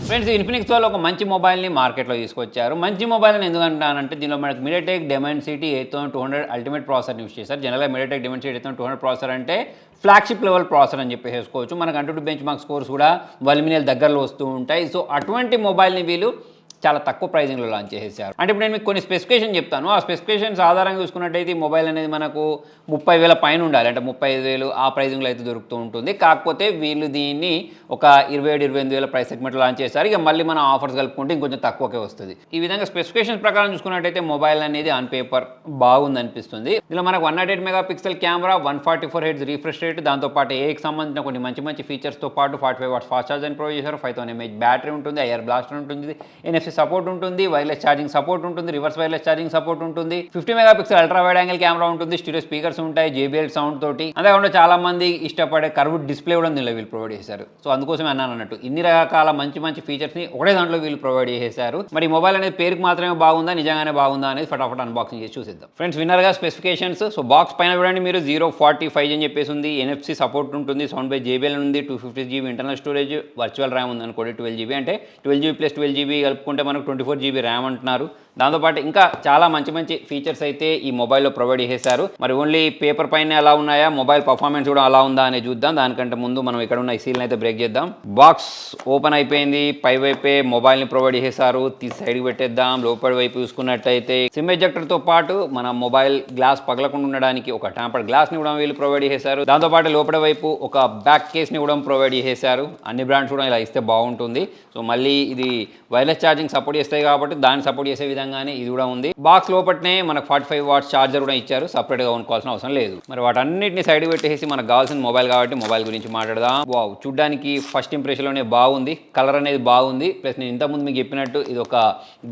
Friends Infinix వాళ్ళు ఒక మంచి మొబైల్ని మార్కెట్లో తీసుకొచ్చారు. మంచి మొబైల్ అని ఎందుకు అంటానంటే దీనిలో మనకి MediaTek Dimensity 8200 ultimate processor use చేశారు. జనరల్‌గా మీడియాటెక్ డైమెన్సిటీ 8200 ప్రాసెసర్ అంటే ఫ్లాగ్‌షిప్ లెవెల్ ప్రాసెసర్ అని చెప్పేసుకోవచ్చు. మనకు అంటూ బెంచ్ మార్క్ స్కోర్స్ కూడా 1 మిలియన్ దగ్గరలో వస్తూ ఉంటాయి. సో అటువంటి మొబైల్ని వీళ్ళు చాలా తక్కువ ప్రైజింగ్లో లాంచ్ చేసేసారు. అంటే ఇప్పుడు నేను మీకు కొన్ని స్పెసిఫికేషన్ చెప్తాను. ఆ స్పెసిఫికేషన్స్ ఆధారంగా చూసుకున్నట్టయితే ఈ మొబైల్ అనేది మనకు 30,000 పైన ఉండాలి. అంటే 35,000 ఆ ప్రైజింగ్లో అయితే దొరుకుతూ ఉంటుంది. కాకపోతే వీళ్ళు దీన్ని ఒక 27,000-28,000 ప్రైస్ సెగ్మెంట్లో లాంచ్ చేశారు. ఇక మళ్ళీ మనం ఆఫర్స్ కలుపుకుంటే ఇంకొంచెం తక్కువకే వస్తుంది. ఈ విధంగా స్పెసిఫికేషన్స్ ప్రకారం చూసుకున్నట్టయితే మొబైల్ అనేది ఆన్ పేపర్ బాగుంది అనిపిస్తుంది. ఇందులో మనకు 108 megapixel camera, 144 hertz refresh rate, దాంతోపాటు ఏఐకి సంబంధించిన కొన్ని మంచి ఫీచర్స్తో పాటు 45 వాట్స్ ఫాస్ట్ ఛార్జర్ని ప్రొవైడ్ చేశారు. 5000 mAh బ్యాటరీ ఉంటుంది, ఐఆర్ బ్లాస్టర్ ఉంటుంది, NFC సపోర్ట్ ఉంటుంది, వైర్లెస్ ఛార్జింగ్ సపోర్ట్ ఉంటుంది, రివర్స్ వైర్లెస్ ఛార్జింగ్ సపోర్ట్ ఉంటుంది, 50 megapixel ultra wide angle camera ఉంటుంది, స్టీరియో స్పీకర్స్ ఉంటాయి, JBL సౌండ్ తోటి. అంతేకాకుండా చాలా మంది ఇష్టపడే కర్వ్డ్ డిస్ప్లే కూడా దీనిలో వీళ్ళు ప్రొవైడ్ చేశారు. సో అందుకోసం అన్నాను అన్నట్టు ఇన్ని రకాల మంచి ఫీచర్స్ని ఒకటే దాంట్లో వీళ్ళు ప్రొవైడ్ చేశారు. మరి మొబైల్ అనేది పేరుకి మాత్రమే బాగుందా, నిజంగానే బాగుందా అనేది ఫటాఫట్ అన్బాక్సింగ్ చేసి చూసిద్దాం. ఫ్రెండ్స్ విన్నర్గా స్పెసిఫికేషన్స్. సో బాక్స్ పైన చూడండి మీరు 045 అని చెప్పేసి ఉంది, NFC సపోర్ట్ ఉంటుంది, సౌండ్ బై JBL ఉంది, 250GB internal storage, virtual RAM ఉంది అనుకోండి 12GB. అంటే 12GB ప్లస్ 12GB కలుపుకుంటే మనకు 24GB ర్యామ్ అంటున్నారు. దాంతోపాటు ఇంకా చాలా మంచి ఫీచర్స్ అయితే ఈ మొబైల్లో ప్రొవైడ్ చేశారు. మరి ఓన్లీ పేపర్ పైన ఎలా ఉన్నాయా, మొబైల్ పర్ఫార్మెన్స్ కూడా అలా ఉందా అని చూద్దాం. దానికంటే ముందు మనం ఇక్కడ ఉన్న ఈ సీల్ని అయితే బ్రేక్ చేద్దాం. బాక్స్ ఓపెన్ అయిపోయింది. పై వైపే మొబైల్ని ప్రొవైడ్ చేశారు. తీసి సైడ్కి పెట్టేద్దాం. లోపలి వైపు చూసుకున్నట్టయితే సిమ్ ఎజెక్టర్తో పాటు మన మొబైల్ గ్లాస్ పగలకుండా ఉండడానికి ఒక టెంపర్డ్ గ్లాస్ని కూడా వీళ్ళు ప్రొవైడ్ చేశారు. దాంతోపాటు లోపల వైపు ఒక బ్యాక్ కేస్ని కూడా ప్రొవైడ్ చేశారు. అన్ని బ్రాండ్స్ కూడా ఇలా ఇస్తే బాగుంటుంది. సో మళ్ళీ ఇది వైర్లెస్ ఛార్జింగ్ సపోర్ట్ చేస్తాయి కాబట్టి దాన్ని సపోర్ట్ చేసే విధంగానే ఇది కూడా ఉంది. బాక్స్ లోపలనే మనకు 45 వాట్స్ ఛార్జర్ కూడా ఇచ్చారు. సపరేట్గా కొనుక్కోవాల్సిన అవసరం లేదు. మరి వాటన్నిటిని సైడ్ పెట్టేసి మనకు కావాల్సిన మొబైల్ కాబట్టి మొబైల్ గురించి మాట్లాడదాం. వావ్, చూడ్డానికి ఫస్ట్ ఇంప్రెషన్లోనే బాగుంది. కలర్ అనేది బాగుంది. ప్లస్ నేను ఇంతకుముందు మీకు చెప్పినట్టు ఇది ఒక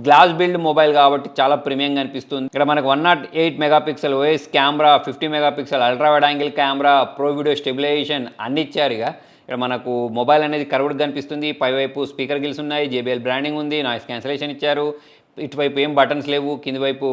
గ్లాస్ బిల్డ్ మొబైల్ కాబట్టి చాలా ప్రీమియంగా అనిపిస్తుంది. ఇక్కడ మనకు 108 megapixel OIS camera, 50 megapixel ultra wide angle camera, pro video stabilization అన్ని ఇచ్చారు. ఇక్కడ మనకు మొబైల్ అనేది కర్వ్డ్ కనిపిస్తుంది. పైవైపు స్పీకర్ గిల్స్ ఉన్నాయి, JBL బ్రాండింగ్ ఉంది, నాయిస్ క్యాన్సిలేషన్ ఇచ్చారు. ఇటువైపు ఏం బటన్స్ లేవు. కింది వైపు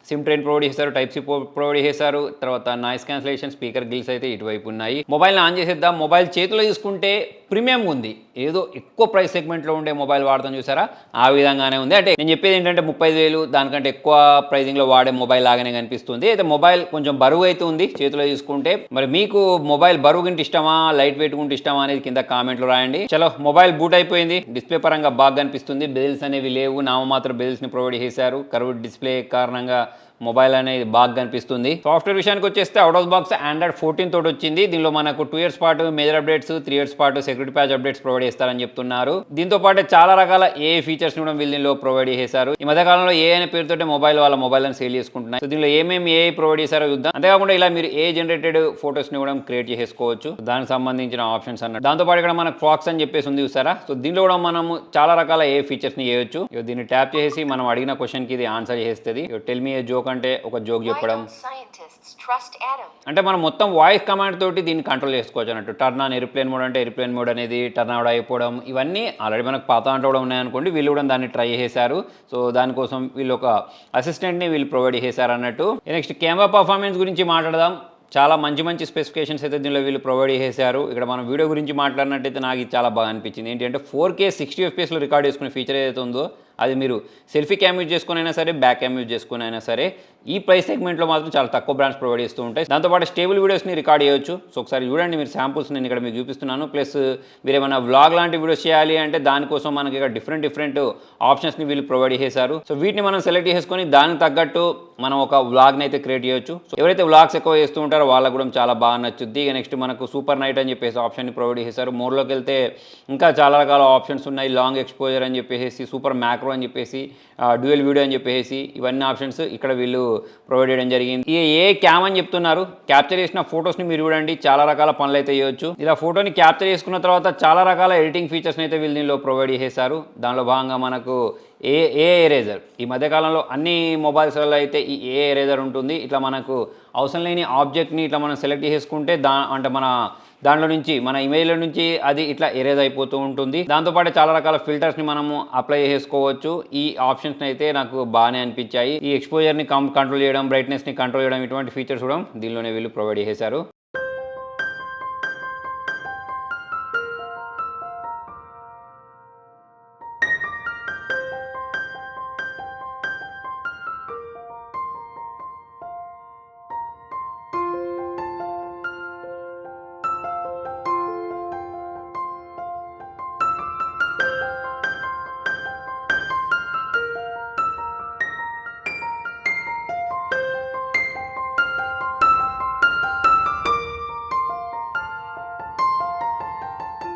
సిమ్ ట్రైన్ ప్రొవైడ్ చేశారు, టైప్ సి ప్రొవైడ్ చేశారు. తర్వాత నాయిస్ క్యాన్సిలేషన్, స్పీకర్ గిల్స్ అయితే ఇటువైపు ఉన్నాయి. మొబైల్ని ఆన్ చేసేద్దాం. మొబైల్ చేతిలో తీసుకుంటే ప్రీమియం ఉంది. ఏదో ఎక్కువ ప్రైస్ సెగ్మెంట్లో ఉండే మొబైల్ వాడతాం చూసారా, ఆ విధంగానే ఉంది. అంటే నేను చెప్పేది ఏంటంటే 35,000 దానికంటే ఎక్కువ ప్రైజింగ్లో వాడే మొబైల్ లాగానే కనిపిస్తుంది. అయితే మొబైల్ కొంచెం బరువు అయితే ఉంది చేతిలో తీసుకుంటే. మరి మీకు మొబైల్ బరువు గింటి ఇష్టమా, లైట్ వెయిట్ గుంటే ఇష్టమా అనేది కింద కామెంట్లో రాయండి. చలో మొబైల్ బూట్ అయిపోయింది. డిస్ప్లే పరంగా బాగా కనిపిస్తుంది. బెజిల్స్ అనేవి లేవు, నామమాత్రం బెజిల్స్ని ప్రొవైడ్ చేశారు. కర్వ్డ్ డిస్ప్లే కారణంగా మొబైల్ అనేది బాగా కనిపిస్తుంది. సాఫ్ట్వేర్ విషయానికి వచ్చేస్తే అవుట్ ఆఫ్ బాక్స్ Android 14 తోటి వచ్చింది. దీనిలో మనకు 2 ఇయర్స్ పాటు మేజర్ అప్డేట్స్, 3 ఇయర్స్ పాటు సెక్యూరిటీ ప్యాచ్ అప్డేట్స్ ప్రొవైడ్ చేస్తారని చెప్తున్నారు. దీంతో పాటు చాలా రకాల AI ఫీచర్స్ కూడా వీళ్ళు దీనిలో ప్రొవైడ్ చేశారు. ఈ మధ్య కాలంలో AI అనే పేరుతోటి మొబైల్ వాళ్ళ మొబైల్ అని సేల్ చేసుకుంటున్నారు. సో దీనిలో ఏమేమి AI ప్రొవైడ్ చేశారో చూద్దాం. అంతేకాకుండా ఇలా మీరు AI జనరేటెడ్ ఫోటోస్ని కూడా క్రియేట్ చేసుకోవచ్చు, దానికి సంబంధించిన ఆప్షన్స్ అన్నట్టు. దాంతోపాటు ఇక్కడ మనకు ఫాక్స్ అని చెప్పేసి ఉంది చూసారా. సో దీనిలో కూడా మనము చాలా రకాల AI ఫీచర్స్ని చేయొచ్చు. దీన్ని ట్యాప్ చేసి మనం అడిగిన క్వశ్చన్కి ఇది ఆన్సర్ చేస్తుంది. టెల్ మీ ఏ జోక్ అంటే ఒక జోక్ చెప్పడం. అంటే మనం మొత్తం వాయిస్ కమాండ్ తోటి దీన్ని కంట్రోల్ చేసుకోవచ్చు అన్నట్టు. టర్న్ ఆన్ ఎయిర్ప్లేన్ మోడ్ అంటే ఎయిర్ప్లేన్ మోడ్ అనేది టర్న్ అవుట్ అయిపోవడం, ఇవన్నీ ఆల్రెడీ మనకు పాత అంటే కూడా ఉన్నాయనుకోండి. వీళ్ళు కూడా దాన్ని ట్రై చేశారు. సో దానికోసం వీళ్ళు ఒక అసిస్టెంట్ని వీళ్ళు ప్రొవైడ్ చేశారు అన్నట్టు. నెక్స్ట్ కెమెరా పర్ఫార్మెన్స్ గురించి మాట్లాడదాం. చాలా మంచి స్పెసిఫికేషన్స్ అయితే దీనిలో వీళ్ళు ప్రొవైడ్ చేశారు. ఇక్కడ మనం వీడియో గురించి మాట్లాడినట్టయితే నాకు ఇది చాలా బాగా అనిపించింది. ఏంటంటే 4K 60 FPS రికార్డ్ చేసుకునే ఫీచర్ ఏదైతే ఉందో అది మీరు సెల్ఫీ క్యామ్ యూజ్ చేసుకుని అయినా సరే, బ్యాక్ క్యామ్ యూజ్ చేసుకుని అయినా సరే ఈ ప్రైస్ సెగ్మెంట్లో మాత్రం చాలా తక్కువ బ్రాండ్స్ ప్రొవైడ్ చేస్తూ ఉంటాయి. దాంతోపాటు స్టేబుల్ వీడియోస్ని రికార్డ్ చేయొచ్చు. సో ఒకసారి చూడండి మీరు శాంపుల్స్ నేను ఇక్కడ మీకు చూపిస్తున్నాను. ప్లస్ మీరు ఏమైనా వ్లాగ్ లాంటి వీడియోస్ చేయాలి అంటే దానికోసం మనకి ఇక్కడ డిఫరెంట్ ఆప్షన్స్ని వీళ్ళు ప్రొవైడ్ చేశారు. సో వీటిని మనం సెలెక్ట్ చేసుకొని దానికి తగ్గట్టు మనం ఒక వ్లాగ్ని అయితే క్రియేట్ చేయొచ్చు. సో ఎవరైతే వ్లాగ్స్ ఎక్కువ చేస్తూ ఉంటారో వాళ్ళకు కూడా చాలా బాగా నచ్చుద్ది. నెక్స్ట్ మనకు సూపర్ నైట్ అని చెప్పేసి ఆప్షన్ని ప్రొవైడ్ చేశారు. మోర్లోకి వెళ్తే ఇంకా చాలా రకాల ఆప్షన్స్ ఉన్నాయి. లాంగ్ ఎక్స్పోజర్ అని చెప్పేసి, సూపర్ మ్యాక్రో అని చెప్పేసి, డ్యూయల్ వీడియో అని చెప్పేసి ఇవన్నీ ఆప్షన్స్ ఇక్కడ వీళ్ళు ప్రొవైడ్ చేయడం జరిగింది. ఏ క్యామ్ అని చెప్తున్నారు. క్యాప్చర్ చేసిన ఫొటోస్ని మీరు చూడండి, చాలా రకాల పనులు అయితే చేయొచ్చు. ఇలా ఫోటోని క్యాప్చర్ చేసుకున్న తర్వాత చాలా రకాల ఎడిటింగ్ ఫీచర్స్ని అయితే వీళ్ళు దీనిలో ప్రొవైడ్ చేశారు. దానిలో భాగంగా మనకు ఏ ఎరేజర్ ఈ మధ్యకాలంలో అన్ని మొబైల్స్లలో అయితే ఈ ఎరేజర్ ఉంటుంది. ఇట్లా మనకు అవసరం లేని ఆబ్జెక్ట్ని ఇట్లా మనం సెలెక్ట్ చేసుకుంటే అంటే మన దాంట్లో నుంచి మన ఇమేజ్లో నుంచి అది ఇట్లా ఎరేజ్ అయిపోతూ ఉంటుంది. దాంతోపాటు చాలా రకాల ఫిల్టర్స్ని మనము అప్లై చేసుకోవచ్చు. ఈ ఆప్షన్స్ని అయితే నాకు బాగానే అనిపించాయి. ఈ ఎక్స్పోజర్ని కంట్రోల్ చేయడం, బ్రైట్నెస్ని కంట్రోల్ చేయడం, ఇటువంటి ఫీచర్స్ కూడా దీనిలోనే వీళ్ళు ప్రొవైడ్ చేశారు.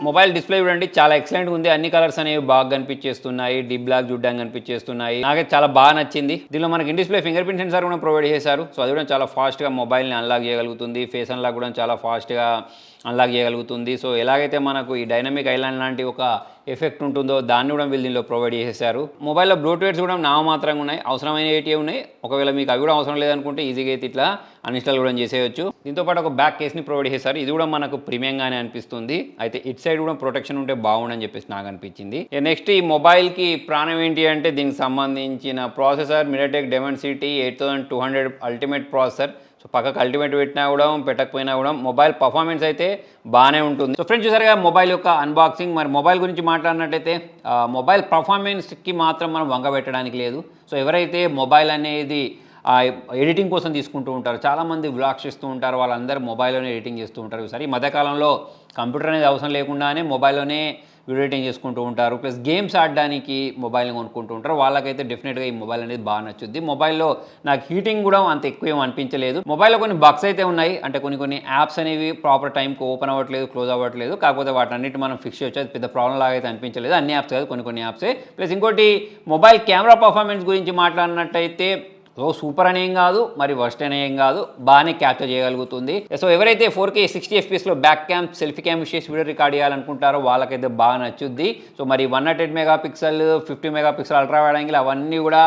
మొబైల్ డిస్ప్లే చూడండి చాలా ఎక్సలెంట్గా ఉంది. అన్ని కలర్స్ అనేవి బాగా కనిపించేస్తున్నాయి. డీప్ బ్లాక్ చూడడానికి కనిపించేస్తున్నాయి. నాకైతే చాలా బాగా నచ్చింది. దీనిలో మనకి in display finger print censor కూడా ప్రొవైడ్ చేశారు. సో అది కూడా చాలా ఫాస్ట్గా మొబైల్ని అన్లాక్ చేయగలుగుతుంది. ఫేస్ అన్లాక్ కూడా చాలా ఫాస్ట్గా అన్లాక్ చేయగలుగుతుంది. సో ఎలాగైతే మనకు ఈ డైనమిక్ ఐలాండ్ లాంటి ఒక ఎఫెక్ట్ ఉంటుందో దాన్ని కూడా వీళ్ళు దీనిలో ప్రొవైడ్ చేసేసారు. మొబైల్లో బ్లూటూత్స్ కూడా నామమాత్రంగా ఉన్నాయి. అవసరమైన ఏటీఏ ఉన్నాయి. ఒకవేళ మీకు అవి కూడా అవసరం లేదనుకుంటే ఈజీగా అయితే ఇట్లా అన్ఇన్స్టాల్ కూడా చేసేయచ్చు. దీంతోపాటు ఒక బ్యాక్ కేస్ని ప్రొవైడ్ చేశారు. ఇది కూడా మనకు ప్రీమియంగానే అనిపిస్తుంది. అయితే ఇట్ సైడ్ కూడా ప్రొటెక్షన్ ఉంటే బాగుండని చెప్పేసి నాకు అనిపించింది. నెక్స్ట్ ఈ మొబైల్కి ప్రాణం ఏంటి అంటే దీనికి సంబంధించిన processor MediaTek Dimensity 8200 ultimate processor. So పక్కకు అల్టిమేట్ పెట్టినా కూడా పెట్టకపోయినా కూడా మొబైల్ పర్ఫార్మెన్స్ అయితే బాగానే ఉంటుంది. సో ఫ్రెండ్స్ చూసారుగా మొబైల్ యొక్క అన్బాక్సింగ్. మరి మొబైల్ గురించి మాట్లాడినట్టయితే మొబైల్ పర్ఫార్మెన్స్కి మాత్రం మనం వంగ పెట్టడానికి లేదు. సో ఎవరైతే మొబైల్ అనేది ఎడిటింగ్ కోసం తీసుకుంటూ ఉంటారు, చాలామంది వ్లాగ్స్ చేస్తూ ఉంటారు, వాళ్ళందరూ మొబైల్లోనే ఎడిటింగ్ చేస్తూ ఉంటారు. సరే ఈ మధ్యకాలంలో కంప్యూటర్ అనేది అవసరం లేకుండానే మొబైల్లోనే వీడియో ఎడిటింగ్ చేసుకుంటూ ఉంటారు. ప్లస్ గేమ్స్ ఆడడానికి మొబైల్ని కొనుక్కుంటూ ఉంటారు. వాళ్ళకైతే డెఫినెట్గా ఈ మొబైల్ అనేది బాగా నచ్చుద్ది. మొబైల్లో నాకు హీటింగ్ కూడా అంత ఎక్కువ ఏం అనిపించలేదు. మొబైల్లో కొన్ని బగ్స్ అయితే ఉన్నాయి. అంటే కొన్ని యాప్స్ అనేవి ప్రాపర్ టైంకి ఓపెన్ అవ్వట్లేదు, క్లోజ్ అవ్వట్లేదు. కాకపోతే వాటన్నిటి మనం ఫిక్స్ చేయొచ్చు. అది పెద్ద ప్రాబ్లం లాగా అయితే అనిపించలేదు. అన్ని యాప్స్ కాదు, కొన్ని యాప్సే. ప్లస్ ఇంకోటి మొబైల్ కెమెరా పర్ఫార్మెన్స్ గురించి మాట్లాడినట్టయితే సో సూపర్ అనేం కాదు, మరి వర్స్ట్ అనేం కాదు, బాగానే క్యాప్చర్ చేయగలుగుతుంది. సో ఎవరైతే 4K 60 FPSలో back cam selfie cam use చేసి వీడియో రికార్డ్ చేయాలనుకుంటారో వాళ్ళకైతే బాగా నచ్చుద్ది. సో మరి 108 megapixel 50 megapixel ultra wide angle అవన్నీ కూడా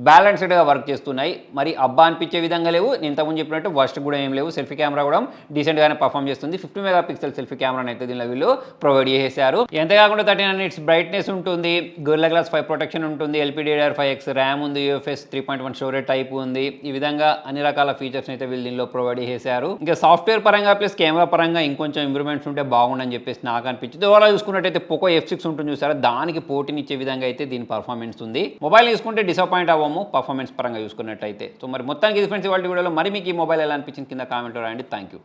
బ్యాలెన్స్డ్గా వర్క్ చేస్తున్నాయి. మరి అబ్బా అనిపించే విధంగా లేవు. నేను ఇంతకుముందు చెప్పినట్టు వర్స్ట్ కూడా ఏం లేవు. సెల్ఫీ కెమెరా కూడా డీసెంట్గానే పర్ఫామ్ చేస్తుంది. 50 మెగాపిక్సెల్ సెల్ఫీ కెమెరాని అయితే దీనిలో వీళ్ళు ప్రొవైడ్ చేశారు. ఎంతకాకుండా 39 nits బ్రైట్నెస్ ఉంటుంది, గొరిల్లా గ్లాస్ 5 ప్రొటెక్షన్ ఉంటుంది, LPDDR5X ర్యామ్ ఉంది, UFS 3.1 స్టోరేజ్ టైప్ ఉంది. ఈ విధంగా అన్ని రకాల ఫీచర్స్ అయితే వీళ్ళు దీనిలో ప్రొవైడ్ చేశారు. ఇంకా సాఫ్ట్వేర్ పరంగా ప్లస్ కెమెరా పరంగా ఇంకొంచెం ఇంప్రూవ్మెంట్స్ ఉంటే బాగుండని చెప్పేసి నాకు అనిపించింది. ఓవరాల్ చూసుకున్నట్టయితే పోకో F6 ఉంటుంది చూసారా, దానికి పోటీనిచ్చే విధంగా అయితే దీని పర్ఫార్మెన్స్ ఉంది. మొబైల్ తీసుకుంటే డిసప్పాయింట్ అవ్వము పర్ఫార్మెన్స్ పరంగా చూసుకున్నట్టయితే. సో మరి మొత్తానికి ఇది ఫ్రెండ్స్ ఇవాళ వీడియోలో. మరి మీకు ఈ మొబైల్ ఎలా అనిపించింది కింద కామెంట్లో రాయండి. Thank you.